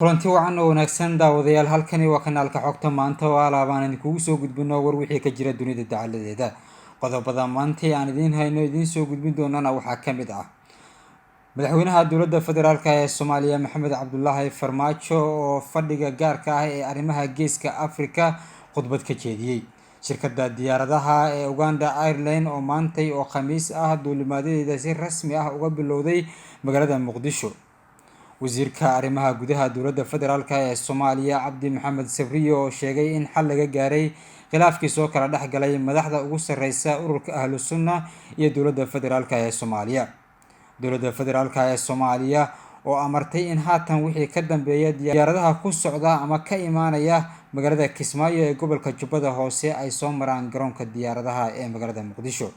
kulanti wacan oo wanaagsan daawadayaal, halkani waa kanaalka xogta maanta oo alaabaan idinkugu soo gudbino war wixii ka jira dunida dacaladeeda. Qodobada maanta aan idiin hayno idiin soo gudbin doonana waxaa ka mid ah madaxweynaha dowladda federaalk ee Soomaaliya Maxamed Cabdullaahi Farmaajo oo fadhiga gaarka ah ee arrimaha geeska Afrika khudbad ka jeediyay. Shirkadda diyaaradaha ee Uganda Airlines oo maantay oo Khamiis ah duulimaadyada si rasmi ah uga bilowday magaalada Muqdisho. wasiirka arrimaha gudaha dowladda federaalk ee Soomaaliya Cabdi Maxamed Sabriyo oo sheegay in xal laga gaaray khilaafkii soo kala dhexgalay madaxda ugu sarreysa ururka Ahlu Sunna iyo dowladda federaalk ee Soomaaliya. Dowladda federaalk ee Soomaaliya oo amartay in haatan wixii ka dambeeya diyaaradaha ku socda ama ka imaanaya magaalada Kismaayo ee gobolka Jubbada Hoose ay soo maraan garoonka diyaaradaha ee magaalada Muqdisho.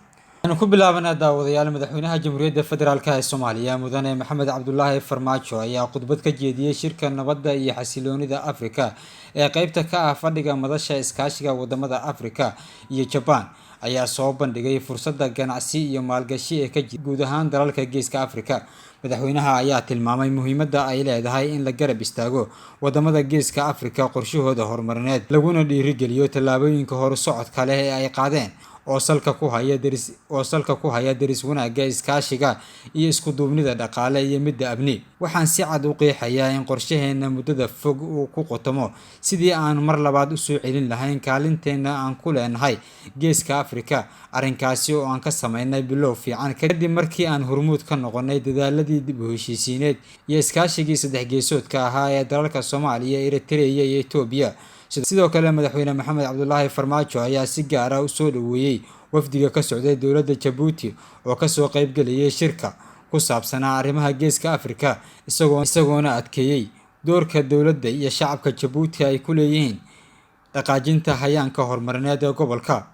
waxaan ku bilaabanaa daawadayaal, madaxweynaha jamhuuriyadda federaalk ee Soomaaliya mudane Maxamed Cabdullaahi Farmaajo ayaa khudbad ka jeediyay shirka nabadda iyo xasiloonida Afrika ee qaybta ka ah fadhiga madasha iskaashiga wadamada Afrika iyo Japan ayaa soo bandhigay fursadda ganacsi iyo maalgashi ee ka jira guud ahaan dalalka geeska Afrika. madaxweynaha ayaa tilmaamay muhiimadda ay leedahay in la garab istaago wadamada geeska Afrika qorshahooda horumarineed laguna dhiirigeliyo tallaabooyinka horusocodka leh ee ay qaadeen oo salka ku haya deris wanaagga, iskaashiga iyo isku duubnida dhaqaale iyo midda amni. waxaan si cad u qeexayaa in qorshaheena muddada fog uu ku qotomo sidii aan mar labaad u soo celin lahayn kaalinteena aan ku leenahay geeska Afrika, arrinkaasi oo aan ka sameynay bilow fiican kadib markii aan hormuud ka noqonay dadaaladii dib u heshiisiineed iyo iskaashigii saddex geesoodka ahaa ee dalalka Soomaaliya, Eritrea iyo Itoobiya. sidoo kale madaxweyne Maxamed Cabdullaahi Farmaajo ayaa si gaar ah u soo dhaweeyay wafdiga ka socday dowladda Djibouti oo ka soo qayb galayay shirka ku saabsanaa arrimaha geeska Afrika, isagoona adkeeyay doorka dowladda iyo shacabka Djibouti ay ku leeyihiin dhaqaajinta hayaanka horumarineed ee gobolka.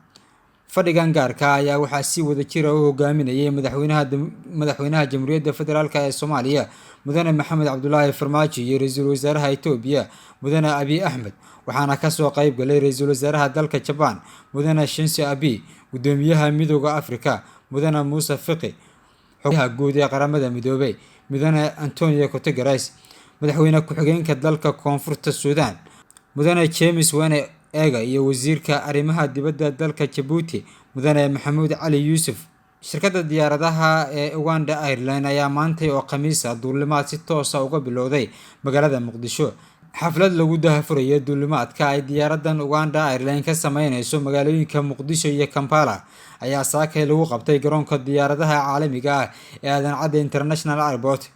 fadhigan gaarka ayaa waxaa si wada jir ah u hogaaminayay madaxweynaha jamhuuriyadda federaalk ee Soomaaliya mudane Maxamed Cabdullaahi Farmaajo iyo ra'iisul wasaaraha Itoobiya mudane Abiy Ahmed, waxaana ka soo qayb galay ra'iisul wasaaraha dalka Japan mudane Shinzo Abe, gudoomiyaha midowga Afrika mudane Muuse Faki, xoghayaha guud ee qaramada midoobay mudane Antonio Guterres, madaxweyne ku-xigeenka dalka Koonfurta Suudaan mudane James Wane Ega iyo wasiirka arrimaha dibadda dalka Djibouti mudane Maxamuud Cali Yuusuf. shirkadda diyaaradaha ee Uganda Airlines ayaa maantay oo Khamiis ah duulimaad si toos ah uga bilowday magaalada Muqdisho. xaflad lagu daahfurayay duulimaadka ay diyaaraddan Uganda Airlines ka sameynayso magaalooyinka Muqdisho iyo Kampala ayaa saakay lagu qabtay garoonka diyaaradaha caalamiga ah ee Aadan Cadde International Airport.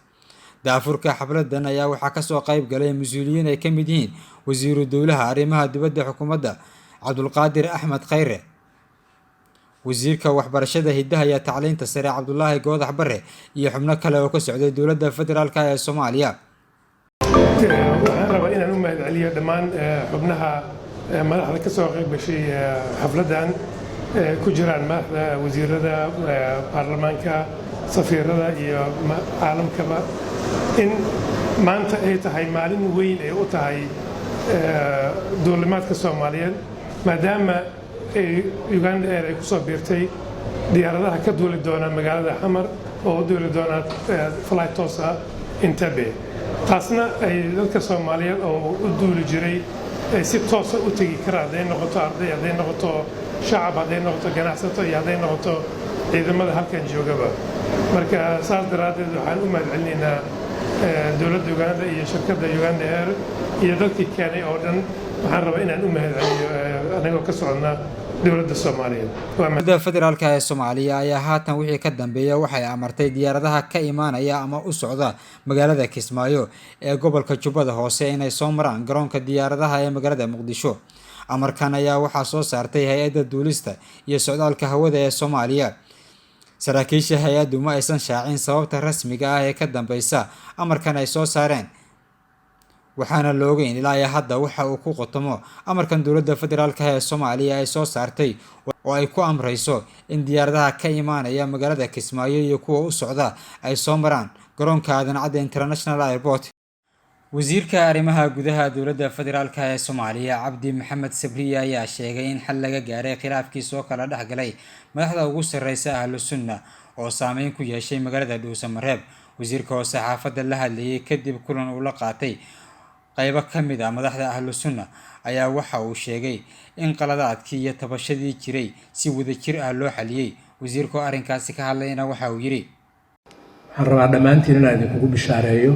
daafurka xafladan ayaa waxaa ka soo qayb galay mas'uuliyiin ay ka mid yihiin wasiiru dowlaha arrimaha dibadda xukuumadda Cabdulqaadir Axmed Khayre, wasiirka waxbarashada, hidaha iyo tacliinta sare Cabdullaahi Goodax Barre iyo xubno kale oo ka socday dowladda federaalk ee Soomaaliya. waxaan rabaa inaan u mahadceliyo dhammaan xubnaha madaxda ka soo qayb gashay xafladan, ku jiraan madaxda wasiirada, baarlamaanka, safiirada iyo caalamkaba, in maanta ay tahay maalin weyn ay u tahay duulimaadka Soomaaliyeed maadaama Uganda Air ay ku soo biirtay diyaaradaha ka duuli doona magaalada Xamar oo u duuli doona flight toos ah Entebbe. taasna ay dadka Soomaaliyeed oo u duuli jiray ay si toos ah u tegi karaan, hadday noqoto arday, hadday noqoto shacab, hadday noqoto ganacsato iyo hadday noqoto ciidamada halkan joogaba. marka saas daraaddeed waxaan u mahadcelinaynaa dowladda Uganda iyo shirkadda Uganda Air iyo dadkii keenay oo dhan. waxaan rabaa inaan u mahadceliyo anagoo ka soconnaa dowladda Soomaaliyeed. dowladda federaalk ee Soomaaliya ayaa haatan wixii ka dambeeya waxay amartay diyaaradaha ka imaanaya ama u socda magaalada Kismaayo ee gobolka Jubbada Hoose inay soo maraan garoonka diyaaradaha ee magaalada Muqdisho. amarkan ayaa waxaa soo saartay hay-adda duulista iyo socdaalka hawada ee Soomaaliya. saraakiisha hay-addu ma aysan shaacin sababta rasmiga ah ee ka dambeysa amarkan ay soo saareen, waxaana la ogeyn ilaa hadda waxa uu ku qotomo amarkan dowladda federaalk ee Soomaaliya ay soo saartay oo ay ku amrayso in diyaaradaha ka imaanaya magaalada Kismaayo iyo kuwa u socda ay soo maraan garoonka Aadan Cadde International Airport. wasiirka arrimaha gudaha dowladda federaalk ee Soomaaliya Cabdi Maxamed Sabriye ayaa sheegay in xal laga gaaray khilaafkii soo kala dhexgalay madaxda ugu sarreysa Ahlu Sunna oo saameyn ku yeeshay magaalada Dhuusamareeb. wasiirka oo saxaafadda la hadlayay kadib kulan uu la qaatay qaybo ka mid ah madaxda ahlu sunna ayaa waxa uu sheegay in qaladaadkii iyo tabashadii jiray si wadajir ah loo xaliyey. wasiirku arrinkaasi ka hadlayna waxa uu yidhi: waxaan rabaa dhammaantiin inaan idinkugu bishaareeyo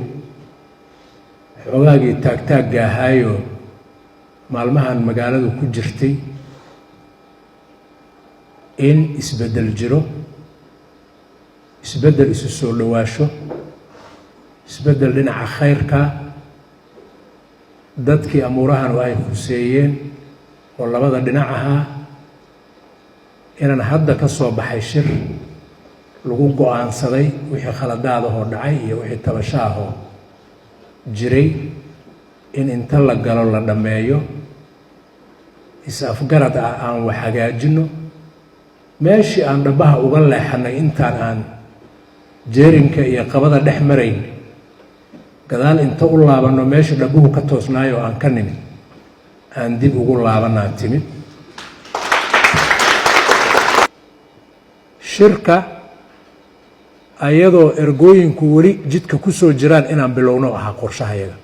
xoogaagii taagtaagga ahaayo maalmahan magaaladu ku jirtay in isbeddel jiro, isbeddel isu soo dhowaasho, isbeddel dhinaca khayrka. dadkii amuurahanu ay huseeyeen oo labada dhinac ahaa inaan hadda ka soo baxay shir lagu go'aansaday wixii khaladaadahoo dhacay iyo wixii tabashaahoo jiray in inta la galo la dhammeeyo, is-afgarad ah aan wax hagaajinno. meeshii aan dhabbaha uga leexannay intaan aan jeerinka iyo qabada dhex marayn gadaal inta u laabanno meeshii dhabbuhu ka toosnaayo aan ka nimid aan dib ugu laabanaan timid. shirka ayadoo ergooyinku weli jidka ku soo jiraan inaan bilowno ahaa qorshahayaga,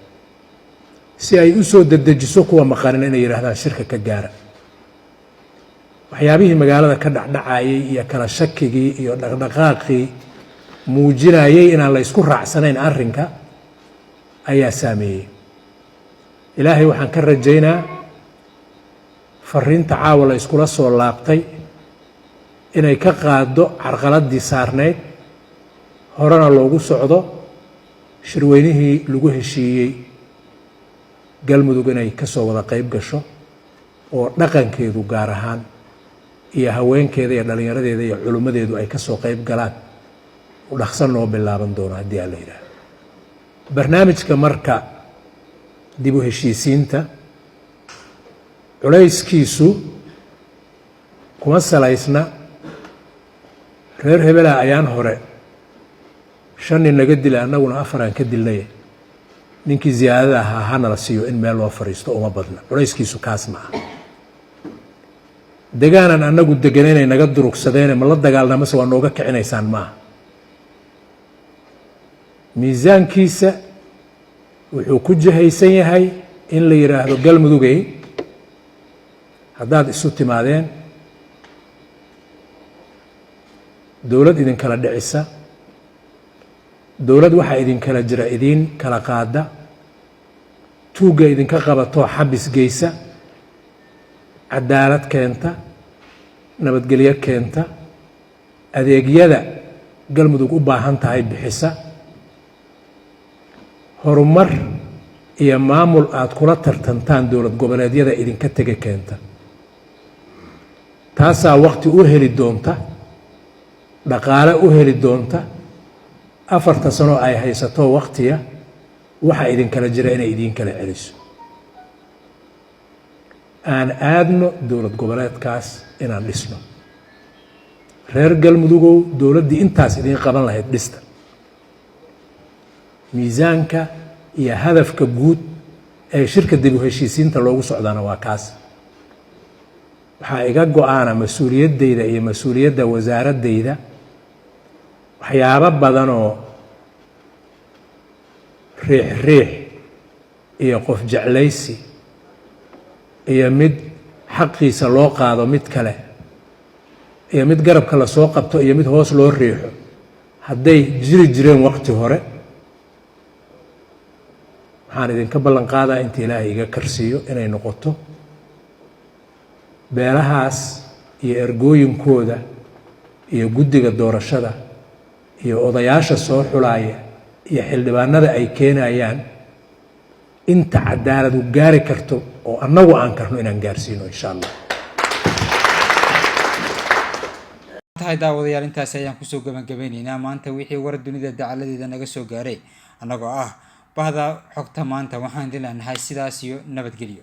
si ay u soo dedejiso kuwa maqanin inay yidhaahdaan shirka ka gaara. waxyaabihii magaalada ka dhacdhacayay iyo kala shakigii iyo dhaqdhaqaaqii muujinayay inaan la ysku raacsanayn arrinka ayaa saameeyey. ilaahay waxaan ka rajaynaa fariinta caawa la iskula soo laabtay inay ka qaaddo carqaladdii saarnayd, horena loogu socdo shirweynihii lagu heshiiyey galmudug inay ka soo wada qayb gasho oo dhaqankeedu gaar ahaan iyo haweenkeeda iyo dhallinyaradeeda iyo culimmadeedu ay ka soo qayb galaan u dhaqsan noo bilaaban doono haddii aan la yidhaaho. barnaamijka marka dib u heshiisiinta culayskiisu kuma salaysna reer hebelaa ayaan hore 5 nin naga dilay annaguna 4 aan ka dilnay, ninkii ziyaadada ahaa hana la siiyo in meel loo fariisto uma badna. culayskiisu kaas ma aha. degaanan annagu deganaynay naga durugsadeene ma la dagaalnamase waa nooga kicinaysaan maaha. miisaankiisa wuxuu ku jihaysan yahay in la yidhaahdo galmudugay haddaad isu timaadeen dowlad idinkala dhicisa, dowlad waxaa idinkala jira idiin kala qaada, tuugga idinka qabatoo xabis geysa, cadaalad keenta, nabadgelyo keenta, adeegyada galmudug u baahan tahay bixisa, horumar iyo maamul aad kula tartantaan dowlad goboleedyada idinka tega keenta. taasaa waqti u heli doonta, dhaqaale u heli doonta, 4 sano ay haysato waqtiya waxa idinkala jira inay idin kala celiso. aan aadno dowlad goboleedkaas inaan dhisno. reer galmudugow dowladdii intaas idiin qaban lahayd dhista. miisaanka iyo hadafka guud ee shirka dib u heshiisiinta loogu socdaana waa kaas. waxaa iga go-aana mas-uuliyaddayda iyo mas-uuliyadda wasaaraddayda waxyaabo badanoo riix iyo qof jeclaysi iyo mid xaqiisa loo qaado mid kale iyo mid garabka la soo qabto iyo mid hoos loo riixo hadday jiri jireen waqti hore, waxaan idinka ballan qaadaa inta ilaahay iga karsiiyo inay noqoto beelahaas iyo ergooyinkooda iyo guddiga doorashada iyo odayaasha soo xulaaya iyo xildhibaanada ay keenayaan inta cadaalad u gaari karto oo annagu aan karno inaan gaarsiino insha allah. tahay daawadayaal, intaas ayaan kusoo gabagabeynaynaa maanta wixii war dunida dacaladeeda naga soo gaaray annagoo ah bahda xogta maanta. waxaan idin leenahay sidaas iyo nabadgelyo.